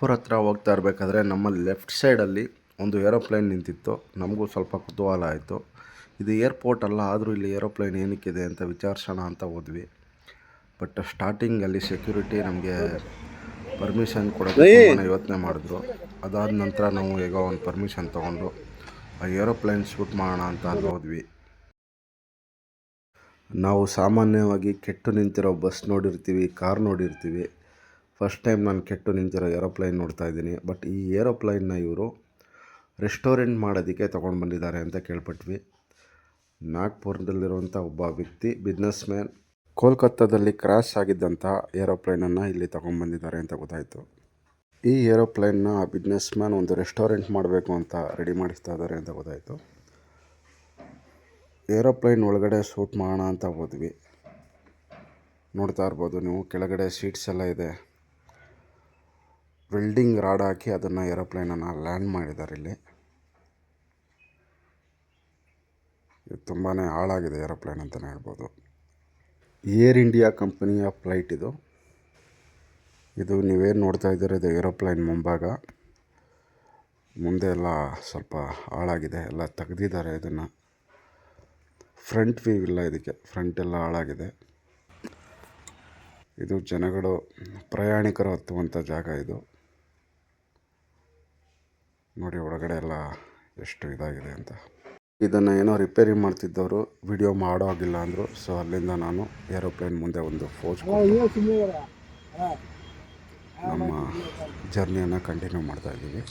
ನಾಗ್ಪುರ ಹತ್ರ ಹೋಗ್ತಾ ಇರಬೇಕಾದ್ರೆ ನಮ್ಮ ಲೆಫ್ಟ್ ಸೈಡಲ್ಲಿ ಒಂದು ಏರೋಪ್ಲೇನ್ ನಿಂತಿತ್ತು. ನಮಗೂ ಸ್ವಲ್ಪ ಕುತೂಹಲ ಆಯಿತು. ಇದು ಏರ್ಪೋರ್ಟ್ ಅಲ್ಲ, ಆದರೂ ಇಲ್ಲಿ ಏರೋಪ್ಲೇನ್ ಏನಕ್ಕಿದೆ ಅಂತ ವಿಚಾರಿಸೋಣ ಅಂತ ಹೋದ್ವಿ. ಬಟ್ ಸ್ಟಾರ್ಟಿಂಗಲ್ಲಿ ಸೆಕ್ಯೂರಿಟಿ ನಮಗೆ ಪರ್ಮಿಷನ್ ಕೊಡೋಕ್ಕೆ ತುಂಬಾ ಯೋಚನೆ ಮಾಡಿದ್ರು. ಅದಾದ ನಂತರ ನಾವು ಈಗ ಒಂದು ಪರ್ಮಿಷನ್ ತೊಗೊಂಡು ಆ ಏರೋಪ್ಲೇನ್ ಶೂಟ್ ಮಾಡೋಣ ಅಂತ ಅಲ್ಲಿ ಹೋದ್ವಿ. ನಾವು ಸಾಮಾನ್ಯವಾಗಿ ಕೆಟ್ಟು ನಿಂತಿರೋ ಬಸ್ ನೋಡಿರ್ತೀವಿ, ಕಾರ್ ನೋಡಿರ್ತೀವಿ. ಫಸ್ಟ್ ಟೈಮ್ ನಾನು ಕೆಟ್ಟು ನಿಂತಿರೋ ಏರೋಪ್ಲೇನ್ ನೋಡ್ತಾ ಇದ್ದೀನಿ. ಬಟ್ ಈ ಏರೋಪ್ಲೇನ್ನ ಇವರು ರೆಸ್ಟೋರೆಂಟ್ ಮಾಡೋದಕ್ಕೆ ತೊಗೊಂಡು ಬಂದಿದ್ದಾರೆ ಅಂತ ಕೇಳ್ಪಟ್ವಿ. ನಾಗ್ಪುರದಲ್ಲಿರುವಂಥ ಒಬ್ಬ ವ್ಯಕ್ತಿ, ಬಿಸ್ನೆಸ್ ಮ್ಯಾನ್, ಕೋಲ್ಕತ್ತಾದಲ್ಲಿ ಕ್ರ್ಯಾಶ್ ಆಗಿದ್ದಂಥ ಏರೋಪ್ಲೇನನ್ನು ಇಲ್ಲಿ ತೊಗೊಂಡ್ಬಂದಿದ್ದಾರೆ ಅಂತ ಗೊತ್ತಾಯಿತು. ಈ ಏರೋಪ್ಲೇನ್ನ ಬಿಸ್ನೆಸ್ ಮ್ಯಾನ್ ಒಂದು ರೆಸ್ಟೋರೆಂಟ್ ಮಾಡಬೇಕು ಅಂತ ರೆಡಿ ಮಾಡಿಸ್ತಾ ಇದ್ದಾರೆ ಅಂತ ಗೊತ್ತಾಯಿತು. ಏರೋಪ್ಲೇನ್ ಒಳಗಡೆ ಶೂಟ್ ಮಾಡೋಣ ಅಂತ ಹೋದ್ವಿ. ನೋಡ್ತಾ ಇರ್ಬೋದು ನೀವು, ಕೆಳಗಡೆ ಸೀಟ್ಸ್ ಎಲ್ಲ ಇದೆ. ವೆಲ್ಡಿಂಗ್ ರಾಡ್ ಹಾಕಿ ಅದನ್ನು ಏರೋಪ್ಲೇನನ್ನು ಲ್ಯಾಂಡ್ ಮಾಡಿದ್ದಾರೆ ಇಲ್ಲಿ. ಇದು ತುಂಬಾ ಹಾಳಾಗಿದೆ ಏರೋಪ್ಲೇನ್ ಅಂತಲೇ ಹೇಳ್ಬೋದು. ಏರ್ ಇಂಡಿಯಾ ಕಂಪನಿಯ ಫ್ಲೈಟ್ ಇದು. ಇದು ನೀವೇನು ನೋಡ್ತಾ ಇದ್ದೀರ, ಇದು ಏರೋಪ್ಲೇನ್ ಮುಂಭಾಗ. ಮುಂದೆ ಎಲ್ಲ ಸ್ವಲ್ಪ ಹಾಳಾಗಿದೆ, ಎಲ್ಲ ತೆಗೆದಿದ್ದಾರೆ ಇದನ್ನು. ಫ್ರಂಟ್ ವ್ಯೂ ಇಲ್ಲ ಇದಕ್ಕೆ, ಫ್ರಂಟ್ ಎಲ್ಲ ಹಾಳಾಗಿದೆ. ಇದು ಜನಗಳು, ಪ್ರಯಾಣಿಕರು ಹತ್ತುವಂಥ ಜಾಗ ಇದು. ನೋಡಿ ಒಳಗಡೆ ಎಲ್ಲ ಎಷ್ಟು ಇದಾಗಿದೆ ಅಂತ. ಇದನ್ನು ಏನೋ ರಿಪೇರಿ ಮಾಡ್ತಿದ್ದವರು ವಿಡಿಯೋ ಮಾಡೋ ಆಗಿಲ್ಲ ಅಂದರು. ಸೊ ಅಲ್ಲಿಂದ ನಾನು ಏರೋಪ್ಲೇನ್ ಮುಂದೆ ಒಂದು ಫೋಸ್ ನಮ್ಮ ಜರ್ನಿಯನ್ನು ಕಂಟಿನ್ಯೂ ಮಾಡ್ತಾಯಿದ್ದೀವಿ.